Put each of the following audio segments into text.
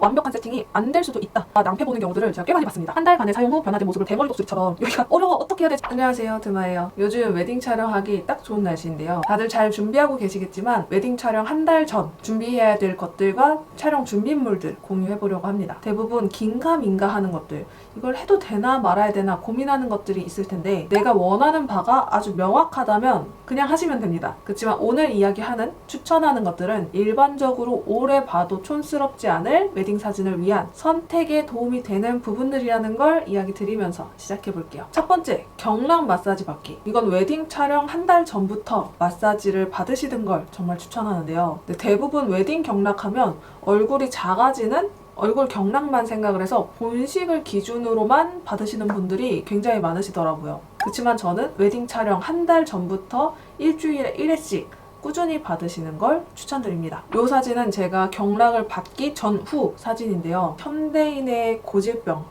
완벽한 세팅이 안 될 수도 있다. 낭패 보는 경우들을 제가 꽤 많이 봤습니다. 한 달간의 사용 후 변화된 모습을 대머리 독수리처럼 여기가 어려워 어떻게 해야 되지? 안녕하세요, 드마예요. 요즘 웨딩 촬영하기 딱 좋은 날씨인데요. 다들 잘 준비하고 계시겠지만 웨딩 촬영 한 달 전 준비해야 될 것들과 촬영 준비물들 공유해보려고 합니다. 대부분 긴가민가 하는 것들, 이걸 해도 되나 말아야 되나 고민하는 것들이 있을 텐데 내가 원하는 바가 아주 명확하다면 그냥 하시면 됩니다. 그렇지만 오늘 이야기하는 추천하는 것들은 일반적으로 오래 봐도 촌스럽지 않을 웨딩 사진을 위한 선택에 도움이 되는 부분들이라는 걸 이야기 드리면서 시작해 볼게요. 첫 번째, 경락 마사지 받기. 이건 웨딩 촬영 한 달 전부터 마사지를 받으시는 걸 정말 추천하는데요. 근데 대부분 웨딩 경락하면 얼굴이 작아지는 얼굴 경락만 생각을 해서 본식을 기준으로만 받으시는 분들이 굉장히 많으시더라고요. 그렇지만 저는 웨딩 촬영 한 달 전부터 일주일에 1회씩 꾸준히 받으시는 걸 추천드립니다. 이 사진은 제가 경락을 받기 전후 사진인데요. 현대인의 고질병,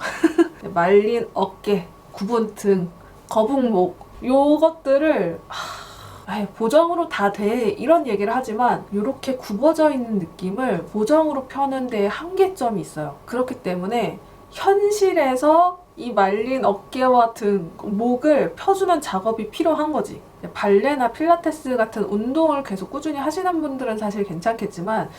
말린 어깨, 굽은 등, 거북목 요것들을 보정으로 다 돼 이런 얘기를 하지만 이렇게 굽어져 있는 느낌을 보정으로 펴는 데 한계점이 있어요. 그렇기 때문에 현실에서 이 말린 어깨와 등, 목을 펴주는 작업이 필요한 거지. 발레나 필라테스 같은 운동을 계속 꾸준히 하시는 분들은 사실 괜찮겠지만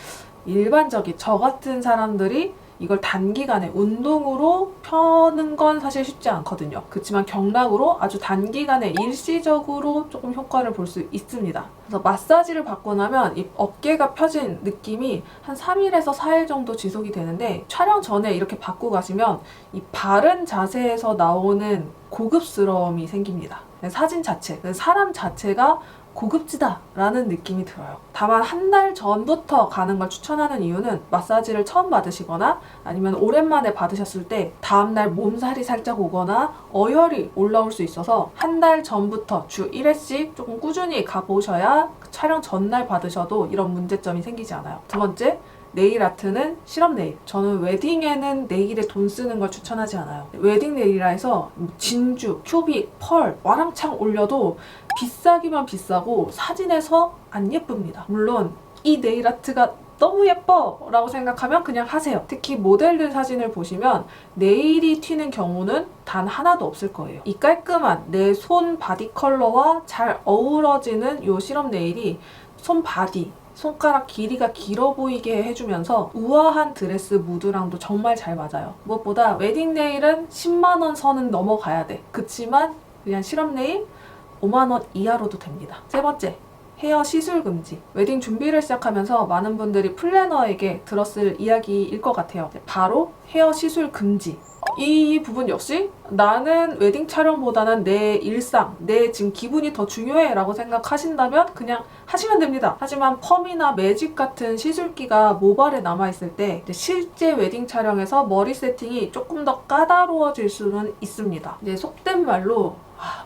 일반적인 저 같은 사람들이 이걸 단기간에 운동으로 펴는 건 사실 쉽지 않거든요. 그렇지만 경락으로 아주 단기간에 일시적으로 조금 효과를 볼 수 있습니다. 그래서 마사지를 받고 나면 이 어깨가 펴진 느낌이 한 3일에서 4일 정도 지속이 되는데 촬영 전에 이렇게 받고 가시면 이 바른 자세에서 나오는 고급스러움이 생깁니다. 사진 자체, 사람 자체가 고급지다라는 느낌이 들어요. 다만 한 달 전부터 가는 걸 추천하는 이유는 마사지를 처음 받으시거나 아니면 오랜만에 받으셨을 때 다음날 몸살이 살짝 오거나 어혈이 올라올 수 있어서 한 달 전부터 주 1회씩 조금 꾸준히 가보셔야 촬영 전날 받으셔도 이런 문제점이 생기지 않아요. 두 번째, 네일 아트는 실험 네일. 저는 웨딩에는 네일에 돈 쓰는 걸 추천하지 않아요. 웨딩 네일이라 해서 진주, 큐빅, 펄 와랑창 올려도 비싸기만 비싸고 사진에서 안 예쁩니다. 물론 이 네일 아트가 너무 예뻐 라고 생각하면 그냥 하세요. 특히 모델들 사진을 보시면 네일이 튀는 경우는 단 하나도 없을 거예요. 이 깔끔한 내 손 바디 컬러와 잘 어우러지는 이 실험 네일이 손 바디, 손가락 길이가 길어 보이게 해주면서 우아한 드레스 무드랑도 정말 잘 맞아요. 무엇보다 웨딩 네일은 10만원 선은 넘어가야 돼. 그치만 그냥 실험 네일 5만원 이하로도 됩니다. 세 번째, 헤어 시술 금지. 웨딩 준비를 시작하면서 많은 분들이 플래너에게 들었을 이야기일 것 같아요. 바로 헤어 시술 금지. 이 부분 역시 나는 웨딩 촬영보다는 내 일상, 내 지금 기분이 더 중요해 라고 생각하신다면 그냥 하시면 됩니다. 하지만 펌이나 매직 같은 시술기가 모발에 남아있을 때 실제 웨딩 촬영에서 머리 세팅이 조금 더 까다로워질 수는 있습니다. 이제 속된 말로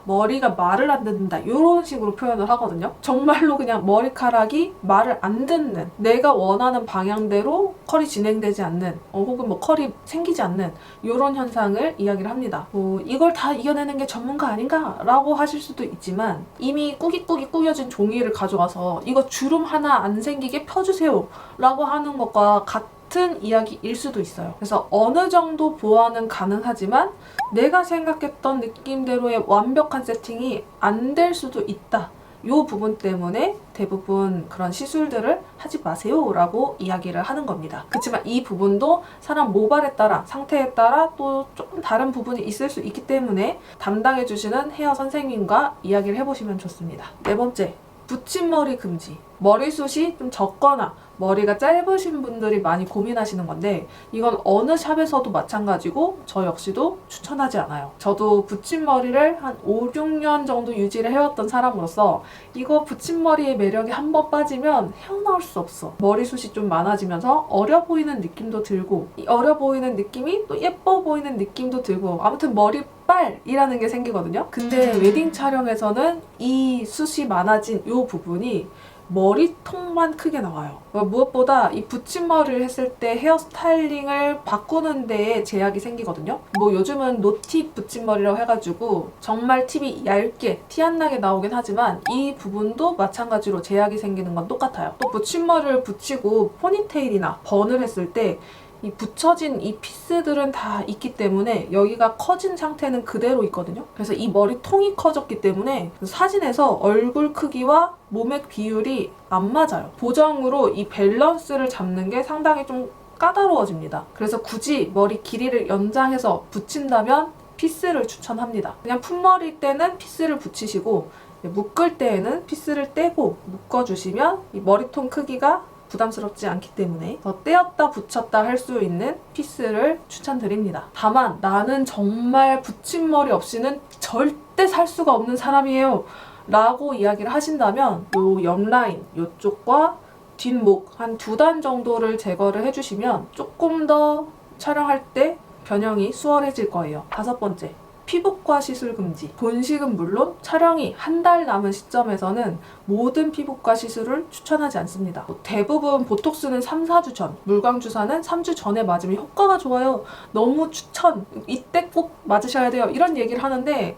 머리가 말을 안 듣는다 이런 식으로 표현을 하거든요. 정말로 그냥 머리카락이 말을 안 듣는, 내가 원하는 방향대로 컬이 진행되지 않는 혹은 뭐 컬이 생기지 않는 이런 현상을 이야기를 합니다. 이걸 다 이겨내는 게 전문가 아닌가? 라고 하실 수도 있지만 이미 꾸깃꾸깃 꾸겨진 종이를 가져가서 이거 주름 하나 안 생기게 펴주세요 라고 하는 것과 같은 이야기일 수도 있어요. 그래서 어느 정도 보완은 가능하지만 내가 생각했던 느낌대로의 완벽한 세팅이 안 될 수도 있다. 이 부분 때문에 대부분 그런 시술들을 하지 마세요 라고 이야기를 하는 겁니다. 그렇지만 이 부분도 사람 모발에 따라, 상태에 따라 또 조금 다른 부분이 있을 수 있기 때문에 담당해 주시는 헤어 선생님과 이야기를 해보시면 좋습니다. 네 번째, 붙임머리 금지. 머리숱이 좀 적거나 머리가 짧으신 분들이 많이 고민하시는 건데 이건 어느 샵에서도 마찬가지고 저 역시도 추천하지 않아요. 저도 붙임머리를 한 5, 6년 정도 유지를 해왔던 사람으로서 이거 붙임머리의 매력이 한번 빠지면 헤어나올 수 없어. 머리숱이 좀 많아지면서 어려 보이는 느낌도 들고 이 어려 보이는 느낌이 또 예뻐 보이는 느낌도 들고 아무튼 머리빨이라는 게 생기거든요. 근데 웨딩 촬영에서는 이 숱이 많아진 이 부분이 머리통만 크게 나와요. 무엇보다 이 붙임머리를 했을 때 헤어스타일링을 바꾸는 데에 제약이 생기거든요. 뭐 요즘은 노팁 붙임머리라고 해가지고 정말 팁이 얇게 티 안 나게 나오긴 하지만 이 부분도 마찬가지로 제약이 생기는 건 똑같아요. 또 붙임머리를 붙이고 포니테일이나 번을 했을 때 이 붙여진 이 피스들은 다 있기 때문에 여기가 커진 상태는 그대로 있거든요. 그래서 이 머리통이 커졌기 때문에 사진에서 얼굴 크기와 몸의 비율이 안 맞아요. 보정으로 이 밸런스를 잡는 게 상당히 좀 까다로워집니다. 그래서 굳이 머리 길이를 연장해서 붙인다면 피스를 추천합니다. 그냥 품머리일 때는 피스를 붙이시고 묶을 때에는 피스를 떼고 묶어주시면 이 머리통 크기가 부담스럽지 않기 때문에 더 떼었다 붙였다 할 수 있는 피스를 추천드립니다. 다만 나는 정말 붙임머리 없이는 절대 살 수가 없는 사람이에요 라고 이야기를 하신다면 요 옆라인 요쪽과 뒷목 한 2단 정도를 제거를 해주시면 조금 더 촬영할 때 변형이 수월해질 거예요. 5번째, 피부과 시술 금지. 본식은 물론 촬영이 한 달 남은 시점에서는 모든 피부과 시술을 추천하지 않습니다. 대부분 보톡스는 3, 4주 전, 물광주사는 3주 전에 맞으면 효과가 좋아요. 너무 추천, 이때 꼭 맞으셔야 돼요. 이런 얘기를 하는데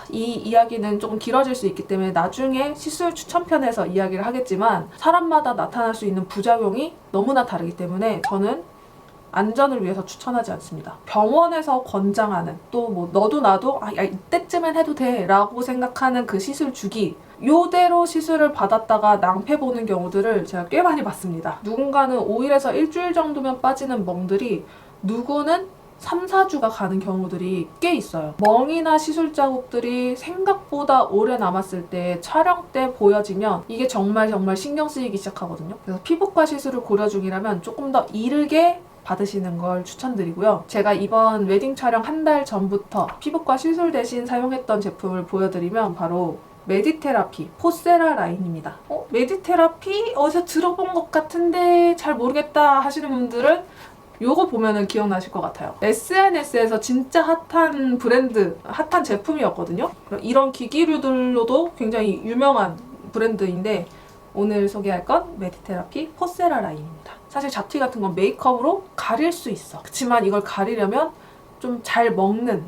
이 이야기는 조금 길어질 수 있기 때문에 나중에 시술 추천편에서 이야기를 하겠지만 사람마다 나타날 수 있는 부작용이 너무나 다르기 때문에 저는 안전을 위해서 추천하지 않습니다. 병원에서 권장하는 또 뭐 너도 나도 야, 이때쯤엔 해도 돼 라고 생각하는 그 시술 주기 요대로 시술을 받았다가 낭패 보는 경우들을 제가 꽤 많이 봤습니다. 누군가는 5일에서 일주일 정도면 빠지는 멍들이 누구는 3, 4주가 가는 경우들이 꽤 있어요. 멍이나 시술 자국들이 생각보다 오래 남았을 때 촬영 때 보여지면 이게 정말 신경 쓰이기 시작하거든요. 그래서 피부과 시술을 고려 중이라면 조금 더 이르게 받으시는 걸 추천드리고요. 제가 이번 웨딩 촬영 한 달 전부터 피부과 시술 대신 사용했던 제품을 보여드리면 바로 메디테라피 포세라 라인입니다. 메디테라피 어디서 들어본 것 같은데 잘 모르겠다 하시는 분들은 요거 보면은 기억나실 것 같아요. SNS에서 진짜 핫한 브랜드, 핫한 제품이었거든요. 이런 기기류들로도 굉장히 유명한 브랜드인데 오늘 소개할 건 메디테라피 포세라 라인입니다. 사실 잡티 같은 건 메이크업으로 가릴 수 있어. 그렇지만 이걸 가리려면 좀 잘 먹는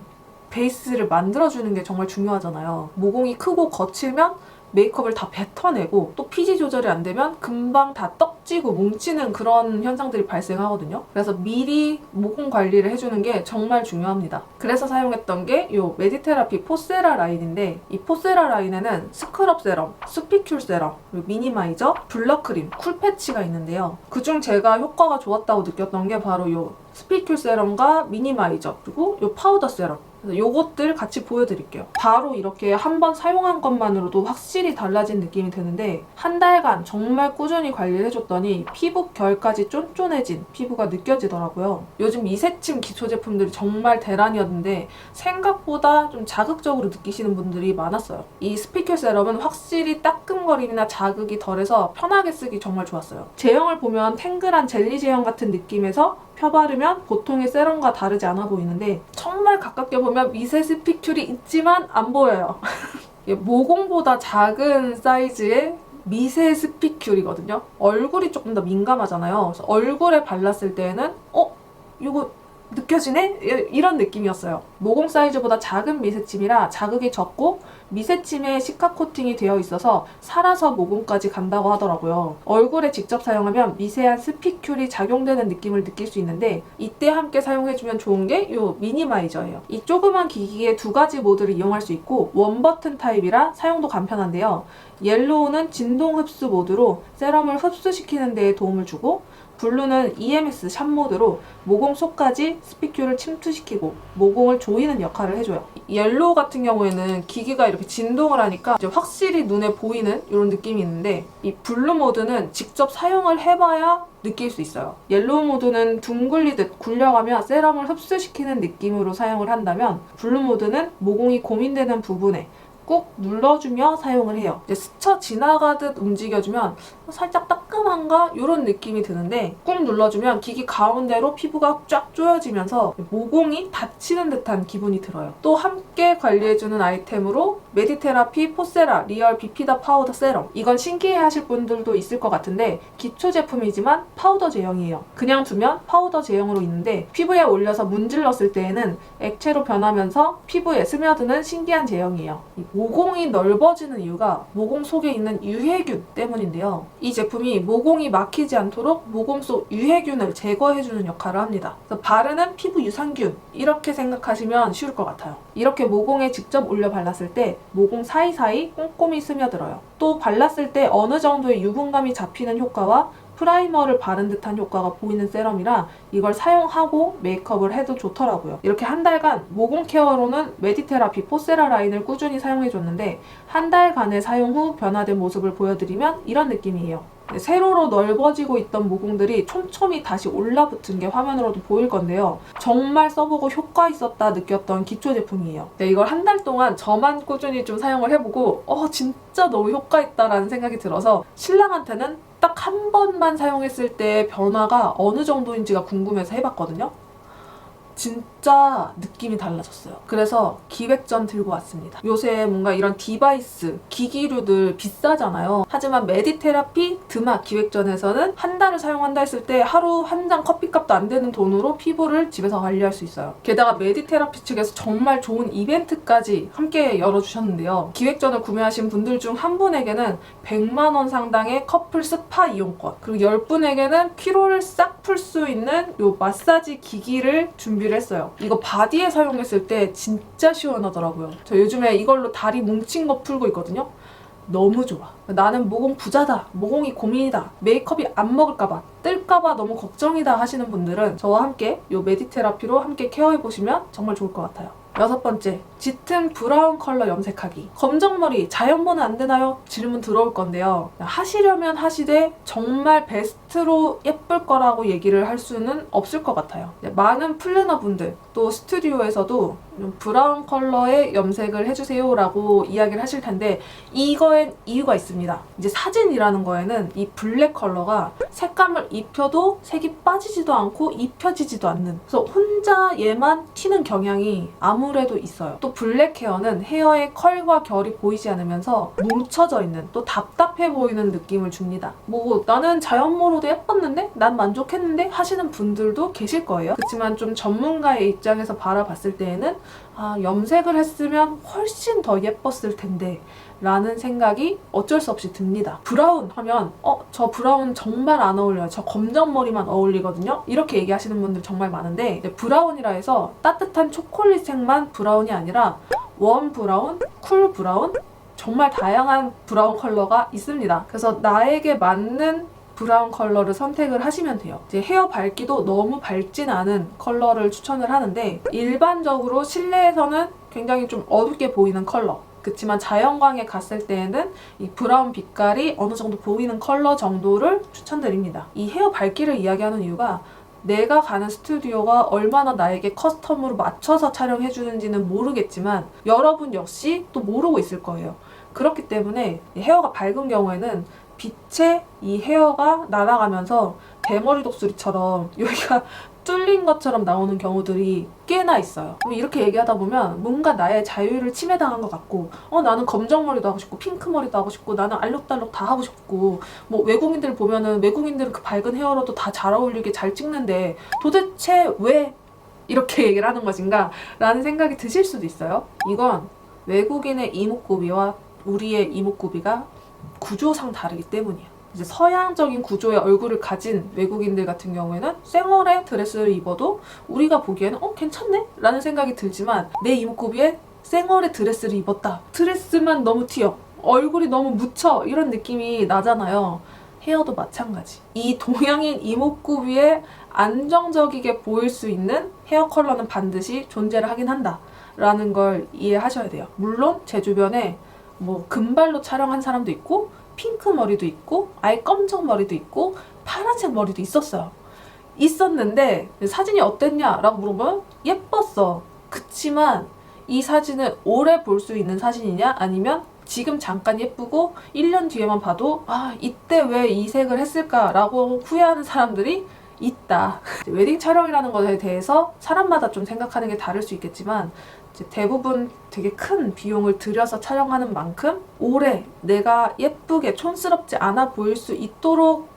베이스를 만들어주는 게 정말 중요하잖아요. 모공이 크고 거칠면 메이크업을 다 뱉어내고 또 피지 조절이 안 되면 금방 다 떡지고 뭉치는 그런 현상들이 발생하거든요. 그래서 미리 모공 관리를 해주는 게 정말 중요합니다. 그래서 사용했던 게 이 메디테라피 포세라 라인인데 이 포세라 라인에는 스크럽 세럼, 스피큘 세럼, 그리고 미니마이저, 블러크림, 쿨패치가 있는데요. 그중 제가 효과가 좋았다고 느꼈던 게 바로 이 스피큘 세럼과 미니마이저 그리고 이 파우더 세럼 그래서 요것들 같이 보여드릴게요. 바로 이렇게 한번 사용한 것만으로도 확실히 달라진 느낌이 드는데 한 달간 정말 꾸준히 관리를 해줬더니 피부 결까지 쫀쫀해진 피부가 느껴지더라고요. 요즘 미세침 기초 제품들이 정말 대란이었는데 생각보다 좀 자극적으로 느끼시는 분들이 많았어요. 이 스피큘 세럼은 확실히 따끔거림이나 자극이 덜해서 편하게 쓰기 정말 좋았어요. 제형을 보면 탱글한 젤리 제형 같은 느낌에서 펴바르면 보통의 세럼과 다르지 않아 보이는데 정말 가깝게 보면 미세 스피‌큘이 있지만 안 보여요. 모공보다 작은 사이즈의 미세 스피큘이거든요. 얼굴이 조금 더 민감하잖아요. 그래서 얼굴에 발랐을 때는 이거 느껴지네? 이런 느낌이었어요. 모공 사이즈보다 작은 미세침이라 자극이 적고 미세침에 시카 코팅이 되어 있어서 살아서 모공까지 간다고 하더라고요. 얼굴에 직접 사용하면 미세한 스피큘이 작용되는 느낌을 느낄 수 있는데 이때 함께 사용해주면 좋은 게 이 미니마이저예요. 이 조그만 기기에 2가지 모드를 이용할 수 있고 원버튼 타입이라 사용도 간편한데요. 옐로우는 진동 흡수 모드로 세럼을 흡수시키는 데에 도움을 주고 블루는 EMS 샵 모드로 모공 속까지 스피큘을 침투시키고 모공을 조이는 역할을 해줘요. 옐로우 같은 경우에는 기기가 이렇게 진동을 하니까 이제 확실히 눈에 보이는 이런 느낌이 있는데 이 블루 모드는 직접 사용을 해봐야 느낄 수 있어요. 옐로우 모드는 둥글리듯 굴려가며 세럼을 흡수시키는 느낌으로 사용을 한다면 블루 모드는 모공이 고민되는 부분에 꾹 눌러주며 사용을 해요. 이제 스쳐 지나가듯 움직여주면 살짝 따끔한가? 이런 느낌이 드는데 꾹 눌러주면 기기 가운데로 피부가 쫙 조여지면서 모공이 닫히는 듯한 기분이 들어요. 또 함께 관리해주는 아이템으로 메디테라피 포세라 리얼 비피더 파우더 세럼. 이건 신기해 하실 분들도 있을 것 같은데 기초 제품이지만 파우더 제형이에요. 그냥 두면 파우더 제형으로 있는데 피부에 올려서 문질렀을 때에는 액체로 변하면서 피부에 스며드는 신기한 제형이에요. 이 모공이 넓어지는 이유가 모공 속에 있는 유해균 때문인데요. 이 제품이 모공이 막히지 않도록 모공 속 유해균을 제거해주는 역할을 합니다. 그래서 바르는 피부 유산균 이렇게 생각하시면 쉬울 것 같아요. 이렇게 모공에 직접 올려 발랐을 때 모공 사이사이 꼼꼼히 스며들어요. 또 발랐을 때 어느 정도의 유분감이 잡히는 효과와 프라이머를 바른 듯한 효과가 보이는 세럼이라 이걸 사용하고 메이크업을 해도 좋더라고요. 이렇게 한 달간 모공 케어로는 메디테라피 포세라 라인을 꾸준히 사용해줬는데 한 달간의 사용 후 변화된 모습을 보여드리면 이런 느낌이에요. 세로로 넓어지고 있던 모공들이 촘촘히 다시 올라붙은 게 화면으로도 보일 건데요. 정말 써보고 효과 있었다 느꼈던 기초 제품이에요. 이걸 한 달 동안 저만 꾸준히 좀 사용을 해보고 진짜 너무 효과 있다라는 생각이 들어서 신랑한테는 딱 한 번만 사용했을 때 변화가 어느 정도인지가 궁금해서 해봤거든요. 진짜 느낌이 달라졌어요. 그래서 기획전 들고 왔습니다. 요새 뭔가 이런 디바이스, 기기류들 비싸잖아요. 하지만 메디테라피 드마 기획전에서는 한 달을 사용한다 했을 때 하루 한 잔 커피값도 안 되는 돈으로 피부를 집에서 관리할 수 있어요. 게다가 메디테라피 측에서 정말 좋은 이벤트까지 함께 열어주셨는데요. 기획전을 구매하신 분들 중 한 분에게는 100만 원 상당의 커플 스파 이용권, 그리고 10분에게는 피로를 싹 풀 수 있는 요 마사지 기기를 준비를 했어요. 이거 바디에 사용했을 때 진짜 시원하더라고요. 저 요즘에 이걸로 다리 뭉친 거 풀고 있거든요. 너무 좋아. 나는 모공 부자다, 모공이 고민이다, 메이크업이 안 먹을까봐, 뜰까봐 너무 걱정이다 하시는 분들은 저와 함께 이 메디테라피로 함께 케어해보시면 정말 좋을 것 같아요. 6번째, 짙은 브라운 컬러 염색하기. 검정머리 자연보는 안 되나요? 질문 들어올 건데요. 하시려면 하시되 정말 베스트로 예쁠 거라고 얘기를 할 수는 없을 것 같아요. 많은 플래너분들, 또 스튜디오에서도 브라운 컬러의 염색을 해주세요 라고 이야기를 하실 텐데 이거엔 이유가 있습니다. 이제 사진이라는 거에는 이 블랙 컬러가 색감을 입혀도 색이 빠지지도 않고 입혀지지도 않는, 그래서 혼자 얘만 튀는 경향이 아무래도 있어요. 또 블랙 헤어는 헤어의 컬과 결이 보이지 않으면서 뭉쳐져 있는, 또 답답해 보이는 느낌을 줍니다. 뭐 나는 자연모로도 예뻤는데? 난 만족했는데? 하시는 분들도 계실 거예요. 그렇지만 좀 전문가의 입장에서 바라봤을 때에는 염색을 했으면 훨씬 더 예뻤을 텐데 라는 생각이 어쩔 수 없이 듭니다. 브라운 하면 저 브라운 정말 안 어울려요. 저 검정머리만 어울리거든요. 이렇게 얘기하시는 분들 정말 많은데 브라운이라 해서 따뜻한 초콜릿색만 브라운이 아니라 웜 브라운, 쿨 브라운, 정말 다양한 브라운 컬러가 있습니다. 그래서 나에게 맞는 브라운 컬러를 선택을 하시면 돼요. 이제 헤어 밝기도 너무 밝진 않은 컬러를 추천을 하는데 일반적으로 실내에서는 굉장히 좀 어둡게 보이는 컬러, 그렇지만 자연광에 갔을 때에는 이 브라운 빛깔이 어느 정도 보이는 컬러 정도를 추천드립니다. 이 헤어 밝기를 이야기하는 이유가 내가 가는 스튜디오가 얼마나 나에게 커스텀으로 맞춰서 촬영해주는지는 모르겠지만 여러분 역시 또 모르고 있을 거예요. 그렇기 때문에 헤어가 밝은 경우에는 빛에 이 헤어가 날아가면서 대머리 독수리처럼 여기가 뚫린 것처럼 나오는 경우들이 꽤나 있어요. 이렇게 얘기하다 보면 뭔가 나의 자유를 침해당한 것 같고 나는 검정머리도 하고 싶고 핑크머리도 하고 싶고 나는 알록달록 다 하고 싶고 뭐 외국인들 보면은 외국인들은 그 밝은 헤어로도 다 잘 어울리게 잘 찍는데 도대체 왜 이렇게 얘기를 하는 것인가 라는 생각이 드실 수도 있어요. 이건 외국인의 이목구비와 우리의 이목구비가 구조상 다르기 때문이에요. 이제 서양적인 구조의 얼굴을 가진 외국인들 같은 경우에는 쌩얼의 드레스를 입어도 우리가 보기에는 괜찮네? 라는 생각이 들지만 내 이목구비에 쌩얼의 드레스를 입었다. 드레스만 너무 튀어. 얼굴이 너무 묻혀. 이런 느낌이 나잖아요. 헤어도 마찬가지. 이 동양인 이목구비에 안정적이게 보일 수 있는 헤어 컬러는 반드시 존재를 하긴 한다. 라는 걸 이해하셔야 돼요. 물론 제 주변에 뭐 금발로 촬영한 사람도 있고 핑크 머리도 있고 아예 검정 머리도 있고 파란색 머리도 있었는데 사진이 어땠냐라고 물어보면 예뻤어. 그치만 이 사진을 오래 볼 수 있는 사진이냐 아니면 지금 잠깐 예쁘고 1년 뒤에만 봐도 이때 왜 이 색을 했을까라고 후회하는 사람들이 있다. 웨딩 촬영이라는 것에 대해서 사람마다 좀 생각하는 게 다를 수 있겠지만 이제 대부분 되게 큰 비용을 들여서 촬영하는 만큼 오래 내가 예쁘게 촌스럽지 않아 보일 수 있도록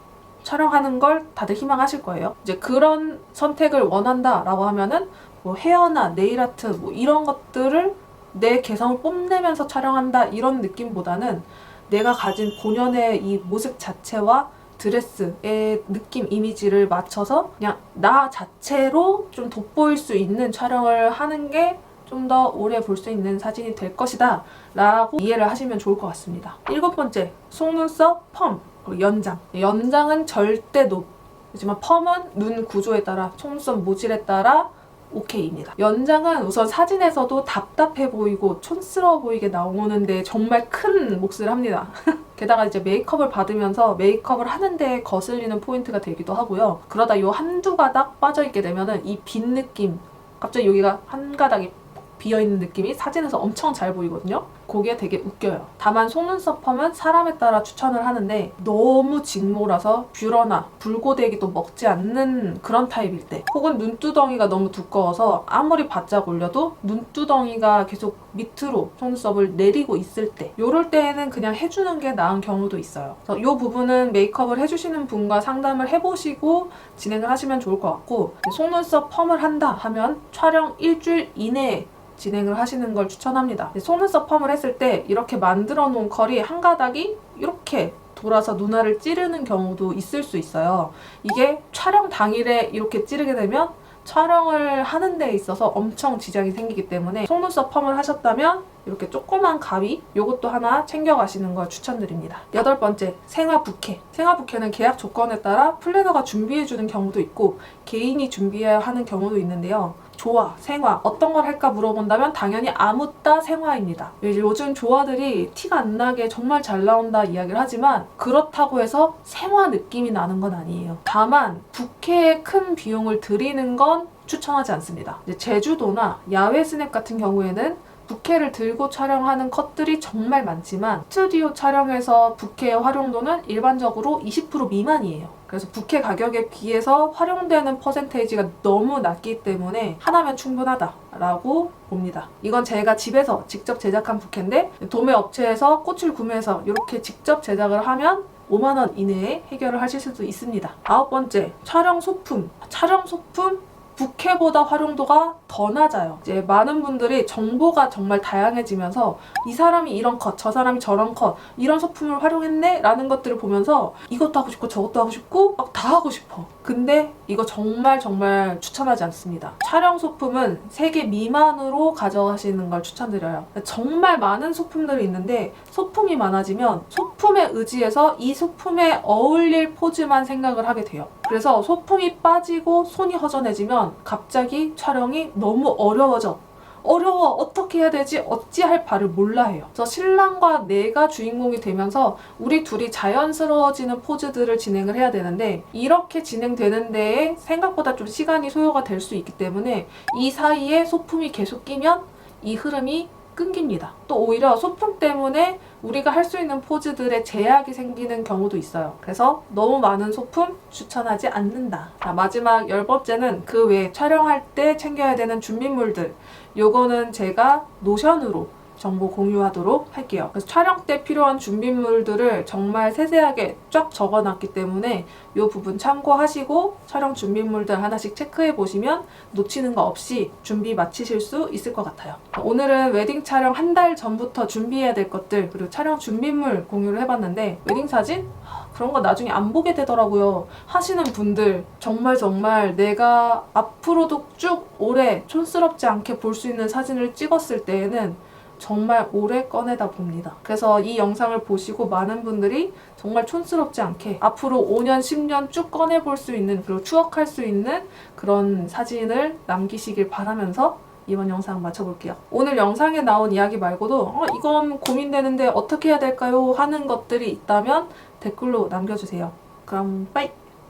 촬영하는 걸 다들 희망하실 거예요. 이제 그런 선택을 원한다라고 하면은 뭐 헤어나 네일아트 뭐 이런 것들을 내 개성을 뽐내면서 촬영한다 이런 느낌보다는 내가 가진 본연의 이 모습 자체와 드레스의 느낌, 이미지를 맞춰서 그냥 나 자체로 좀 돋보일 수 있는 촬영을 하는 게 좀 더 오래 볼 수 있는 사진이 될 것이다 라고 이해를 하시면 좋을 것 같습니다. 7번째, 속눈썹 펌, 연장. 연장은 절대 노. 하지만 펌은 눈 구조에 따라, 속눈썹 모질에 따라 오케이입니다. 연장은 우선 사진에서도 답답해 보이고 촌스러워 보이게 나오는데 정말 큰 몫을 합니다. 게다가 이제 메이크업을 받으면서 메이크업을 하는데 거슬리는 포인트가 되기도 하고요. 그러다 요 한두 가닥 빠져있게 되면은 이 빈 느낌, 갑자기 여기가 한 가닥이 비어있는 느낌이 사진에서 엄청 잘 보이거든요. 그게 되게 웃겨요. 다만 속눈썹 펌은 사람에 따라 추천을 하는데 너무 직모라서 뷰러나 불고데기도 먹지 않는 그런 타입일 때, 혹은 눈두덩이가 너무 두꺼워서 아무리 바짝 올려도 눈두덩이가 계속 밑으로 속눈썹을 내리고 있을 때, 요럴 때에는 그냥 해주는 게 나은 경우도 있어요. 그래서 요 부분은 메이크업을 해주시는 분과 상담을 해보시고 진행을 하시면 좋을 것 같고, 속눈썹 펌을 한다 하면 촬영 일주일 이내에 진행을 하시는 걸 추천합니다. 속눈썹 펌을 했을 때 이렇게 만들어 놓은 컬이 한 가닥이 이렇게 돌아서 눈알을 찌르는 경우도 있을 수 있어요. 이게 촬영 당일에 이렇게 찌르게 되면 촬영을 하는 데 있어서 엄청 지장이 생기기 때문에 속눈썹 펌을 하셨다면 이렇게 조그만 가위, 요것도 하나 챙겨가시는 걸 추천드립니다. 8번째, 생화 부케. 생화 부케는 계약 조건에 따라 플래너가 준비해주는 경우도 있고 개인이 준비해야 하는 경우도 있는데요. 조화, 생화 어떤 걸 할까 물어본다면 당연히 아무따 생화입니다. 요즘 조화들이 티가 안 나게 정말 잘 나온다 이야기를 하지만 그렇다고 해서 생화 느낌이 나는 건 아니에요. 다만 부케에 큰 비용을 들이는 건 추천하지 않습니다. 이제 제주도나 야외 스냅 같은 경우에는 부케를 들고 촬영하는 컷들이 정말 많지만 스튜디오 촬영에서 부케의 활용도는 일반적으로 20% 미만이에요. 그래서 부케 가격에 비해서 활용되는 퍼센테이지가 너무 낮기 때문에 하나면 충분하다라고 봅니다. 이건 제가 집에서 직접 제작한 부케인데 도매 업체에서 꽃을 구매해서 이렇게 직접 제작을 하면 5만 원 이내에 해결을 하실 수도 있습니다. 9번째, 촬영 소품. 촬영 소품 부케보다 활용도가 더 낮아요. 이제 많은 분들이 정보가 정말 다양해지면서 이 사람이 이런 컷, 저 사람이 저런 컷, 이런 소품을 활용했네? 라는 것들을 보면서 이것도 하고 싶고 저것도 하고 싶고 막 다 하고 싶어. 근데 이거 정말 추천하지 않습니다. 촬영 소품은 3개 미만으로 가져가시는 걸 추천드려요. 정말 많은 소품들이 있는데 소품이 많아지면 소품에 의지해서 이 소품에 어울릴 포즈만 생각을 하게 돼요. 그래서 소품이 빠지고 손이 허전해지면 갑자기 촬영이 너무 어려워져. 어려워. 어떻게 해야 되지? 어찌할 바를 몰라 해요. 그래서 신랑과 내가 주인공이 되면서 우리 둘이 자연스러워지는 포즈들을 진행을 해야 되는데 이렇게 진행되는 데에 생각보다 좀 시간이 소요가 될 수 있기 때문에 이 사이에 소품이 계속 끼면 이 흐름이 끊깁니다. 또 오히려 소품 때문에 우리가 할 수 있는 포즈들에 제약이 생기는 경우도 있어요. 그래서 너무 많은 소품 추천하지 않는다. 자, 마지막 10번째는 그 외에 촬영할 때 챙겨야 되는 준비물들. 요거는 제가 노션으로 정보 공유하도록 할게요. 그래서 촬영 때 필요한 준비물들을 정말 세세하게 쫙 적어놨기 때문에 이 부분 참고하시고 촬영 준비물들 하나씩 체크해 보시면 놓치는 거 없이 준비 마치실 수 있을 것 같아요. 오늘은 웨딩 촬영 한 달 전부터 준비해야 될 것들 그리고 촬영 준비물 공유를 해봤는데 웨딩 사진? 그런 거 나중에 안 보게 되더라고요. 하시는 분들 정말 내가 앞으로도 쭉 오래 촌스럽지 않게 볼 수 있는 사진을 찍었을 때에는 정말 오래 꺼내다 봅니다. 그래서 이 영상을 보시고 많은 분들이 정말 촌스럽지 않게 앞으로 5년, 10년 쭉 꺼내볼 수 있는 그리고 추억할 수 있는 그런 사진을 남기시길 바라면서 이번 영상 마쳐볼게요. 오늘 영상에 나온 이야기 말고도 이건 고민되는데 어떻게 해야 될까요? 하는 것들이 있다면 댓글로 남겨주세요. 그럼 빠이!